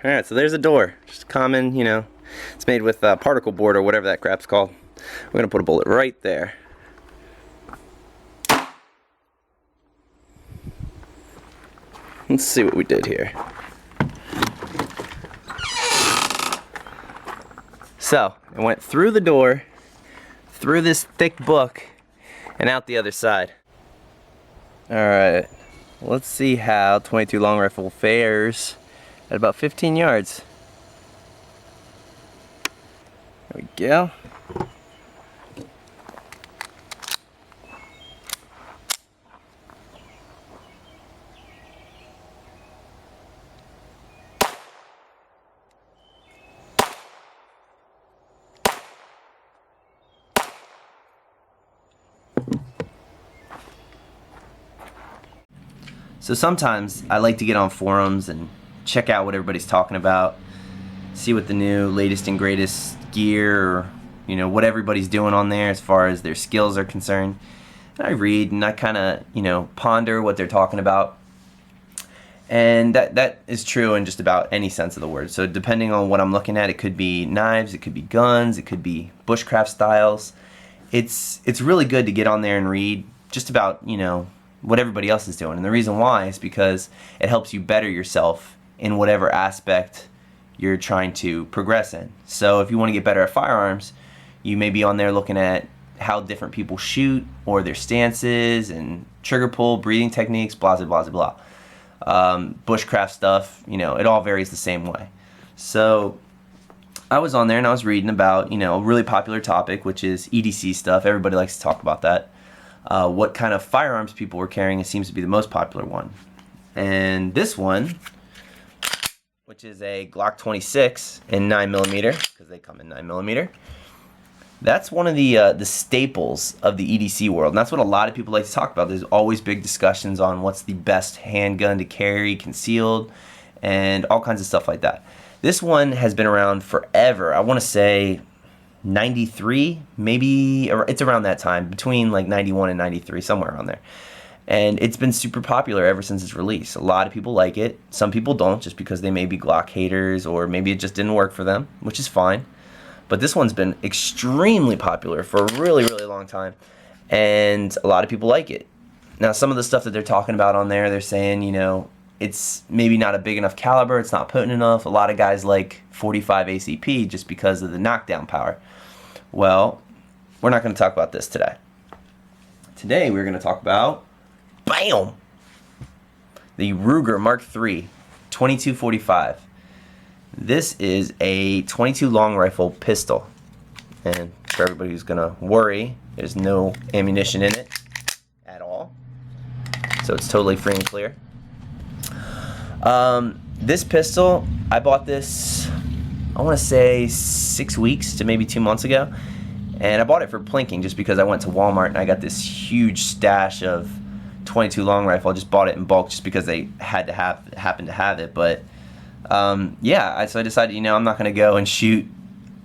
Alright, so there's a door. Just common, it's made with particle board or whatever that crap's called. We're going to put a bullet right there. Let's see what we did here. So, it went through the door, through this thick book, and out the other side. Alright, let's see how 22 long rifle fares at about 15 yards. There we go. So sometimes I like to get on forums and check out what everybody's talking about, see what the new latest and greatest gear, or, what everybody's doing on there as far as their skills are concerned. And I read and I kind of, ponder what they're talking about. And that is true in just about any sense of the word. So depending on what I'm looking at, it could be knives, it could be guns, it could be bushcraft styles. It's really good to get on there and read just about, what everybody else is doing. And the reason why is because it helps you better yourself in whatever aspect you're trying to progress in. So if you want to get better at firearms, you may be on there looking at how different people shoot, or their stances and trigger pull, breathing techniques, blah blah blah blah. Bushcraft stuff, it all varies the same way. So I was on there and I was reading about, a really popular topic, which is EDC stuff. Everybody likes to talk about that. What kind of firearms people were carrying, it seems to be the most popular one. And this one, which is a Glock 26 in 9mm, because they come in 9mm, that's one of the staples of the EDC world. And that's what a lot of people like to talk about. There's always big discussions on what's the best handgun to carry concealed and all kinds of stuff like that. This one has been around forever. I want to say 93, maybe, it's around that time, between like 91 and 93, somewhere around there. And it's been super popular ever since its release. A lot of people like it. Some people don't, just because they may be Glock haters, or maybe it just didn't work for them, which is fine. But this one's been extremely popular for a really, really long time, and a lot of people like it. Now, some of the stuff that they're talking about on there, they're saying, it's maybe not a big enough caliber, it's not potent enough. A lot of guys like 45 ACP just because of the knockdown power. Well, we're not going to talk about this today. Today we're going to talk about, bam, the Ruger Mark III 2245. This is a 22 long rifle pistol. And for everybody who's going to worry, there's no ammunition in it at all. So it's totally free and clear. This pistol, I bought this, I want to say 6 weeks to maybe 2 months ago, and I bought it for plinking just because I went to Walmart and I got this huge stash of 22 long rifle. I just bought it in bulk just because they happened to have it. But yeah, so I decided, I'm not going to go and shoot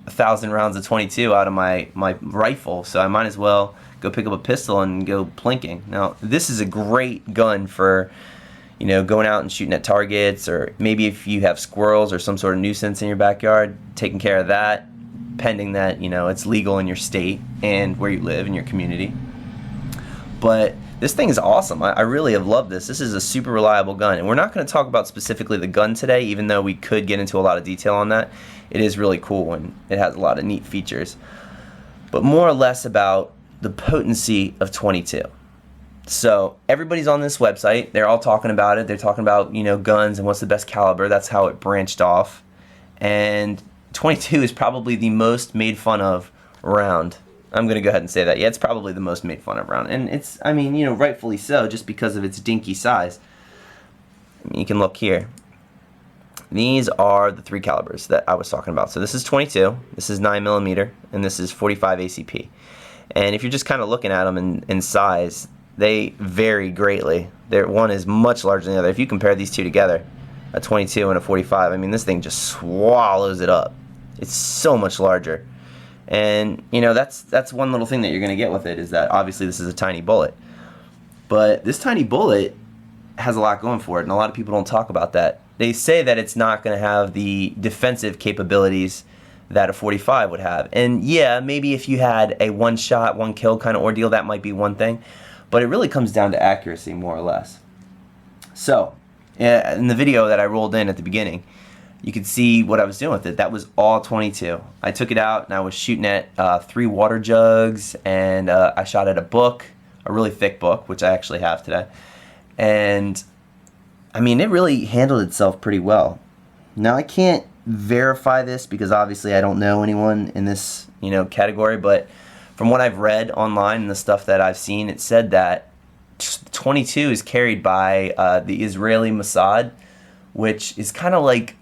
1,000 rounds of 22 out of my rifle, so I might as well go pick up a pistol and go plinking. Now, this is a great gun for going out and shooting at targets, or maybe if you have squirrels or some sort of nuisance in your backyard, taking care of that, pending that, it's legal in your state and where you live in your community. But this thing is awesome. I really have loved this. This is a super reliable gun, and we're not going to talk about specifically the gun today, even though we could get into a lot of detail on that. It is really cool, and it has a lot of neat features. But more or less about the potency of 22. So everybody's on this website. They're all talking about it. They're talking about, guns and what's the best caliber. That's how it branched off. And 22 is probably the most made fun of round. I'm going to go ahead and say that. Yeah, it's probably the most made fun of round. And it's, rightfully so, just because of its dinky size. You can look here. These are the 3 calibers that I was talking about. So this is 22, this is 9mm, and this is 45 ACP. And if you're just kind of looking at them in size, they vary greatly. One is much larger than the other. If you compare these two together, a 22 and a 45, this thing just swallows it up. It's so much larger. And, that's one little thing that you're going to get with it, is that obviously this is a tiny bullet. But this tiny bullet has a lot going for it, and a lot of people don't talk about that. they say that it's not going to have the defensive capabilities that a 45 would have. And yeah, maybe if you had a one shot, one kill kind of ordeal, that might be one thing. But it really comes down to accuracy, more or less. So, in the video that I rolled in at the beginning, you could see what I was doing with it. That was all 22. I took it out and I was shooting at 3 water jugs, and I shot at a book, a really thick book, which I actually have today. And I mean, it really handled itself pretty well. Now, I can't verify this because obviously I don't know anyone in this, category, but from what I've read online and the stuff that I've seen, it said that 22 is carried by the Israeli Mossad, which is kind of like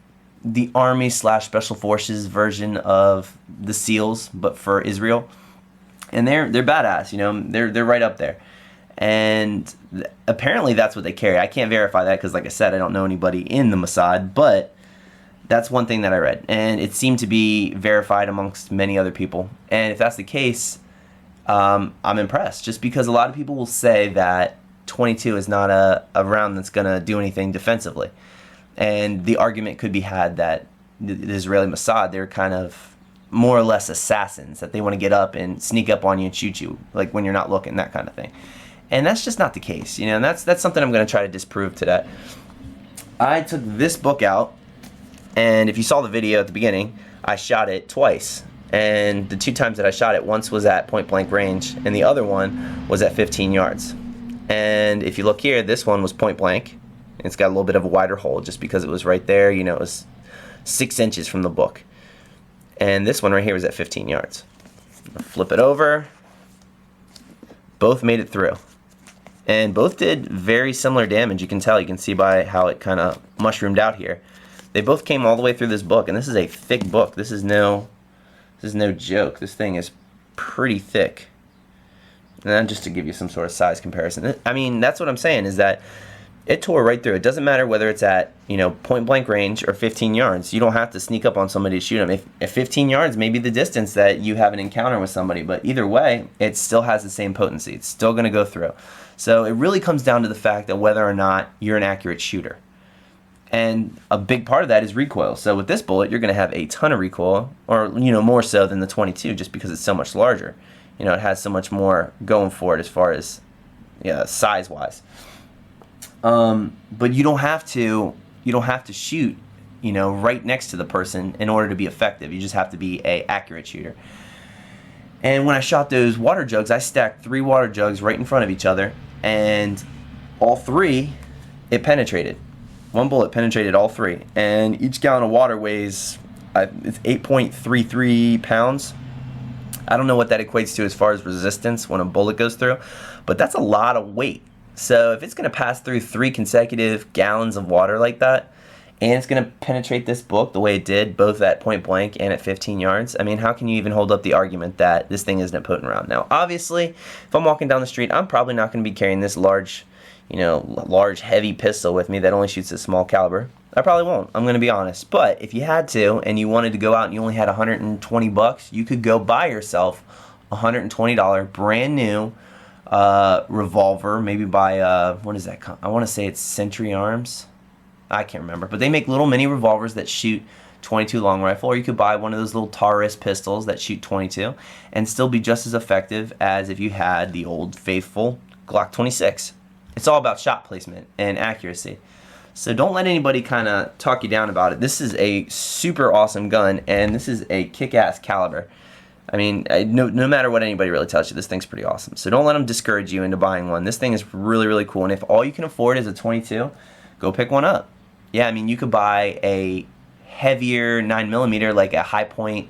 the Army / Special Forces version of the SEALs, but for Israel. And they're badass, they're right up there. And apparently that's what they carry. I can't verify that because, like I said, I don't know anybody in the Mossad, but that's one thing that I read. And it seemed to be verified amongst many other people. And if that's the case, I'm impressed. Just because a lot of people will say that 22 is not a round that's going to do anything defensively. And the argument could be had that the Israeli Mossad, they're kind of more or less assassins, that they want to get up and sneak up on you and shoot you, like when you're not looking, that kind of thing. And that's just not the case, and that's something I'm going to try to disprove today. I took this book out, and if you saw the video at the beginning, I shot it twice. And the 2 times that I shot it, once was at point blank range, and the other one was at 15 yards. And if you look here, this one was point blank. It's got a little bit of a wider hole just because it was right there, it was 6 inches from the book. And this one right here was at 15 yards. Flip it over. Both made it through. And both did very similar damage. You can tell, you can see by how it kind of mushroomed out here. They both came all the way through this book, and this is a thick book. This is no joke. This thing is pretty thick. And then just to give you some sort of size comparison, I mean, that's what I'm saying, is that it tore right through. It doesn't matter whether it's at, point blank range or 15 yards. You don't have to sneak up on somebody to shoot them. If 15 yards may be the distance that you have an encounter with somebody, but either way, it still has the same potency. It's still going to go through. So it really comes down to the fact that whether or not you're an accurate shooter. And a big part of that is recoil. So with this bullet, you're going to have a ton of recoil, or more so than the 22, just because it's so much larger. It has so much more going for it as far as size-wise. But you don't have to shoot right next to the person in order to be effective. You just have to be a accurate shooter. And when I shot those water jugs, I stacked 3 water jugs right in front of each other, and all 3 it penetrated. One bullet penetrated all 3, and each gallon of water weighs it's 8.33 pounds. I don't know what that equates to as far as resistance when a bullet goes through, but that's a lot of weight. So if it's going to pass through 3 consecutive gallons of water like that, and it's going to penetrate this book the way it did, both at point blank and at 15 yards, I mean, how can you even hold up the argument that this thing isn't a potent round? Now, obviously, if I'm walking down the street, I'm probably not going to be carrying this large, heavy pistol with me that only shoots a small caliber. I probably won't. I'm going to be honest. But if you had to, and you wanted to go out and you only had $120, you could go buy yourself a $120 brand new revolver, maybe by what is that? I want to say it's Century Arms. I can't remember, but they make little mini revolvers that shoot 22 long rifle, or you could buy one of those little Taurus pistols that shoot 22 and still be just as effective as if you had the old faithful Glock 26. It's all about shot placement and accuracy. So don't let anybody kind of talk you down about it. This is a super awesome gun, and this is a kick-ass caliber. I mean, no matter what anybody really tells you, this thing's pretty awesome. So don't let them discourage you into buying one. This thing is really, really cool, and if all you can afford is a 22, go pick one up. Yeah, I mean, you could buy a heavier 9mm, like a high point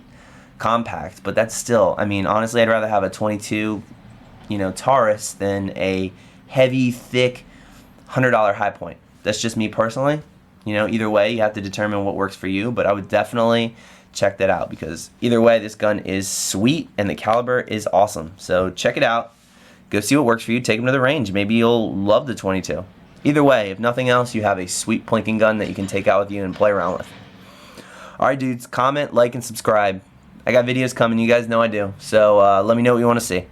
compact, but that's still, I mean, honestly, I'd rather have a 22, Taurus than a heavy, thick, $100 high point. That's just me personally. Either way, you have to determine what works for you, but I would definitely check that out because either way, this gun is sweet and the caliber is awesome. So check it out. Go see what works for you. Take them to the range. Maybe you'll love the 22. Either way, if nothing else, you have a sweet plinking gun that you can take out with you and play around with. Alright dudes, comment, like, and subscribe. I got videos coming, you guys know I do. So let me know what you want to see.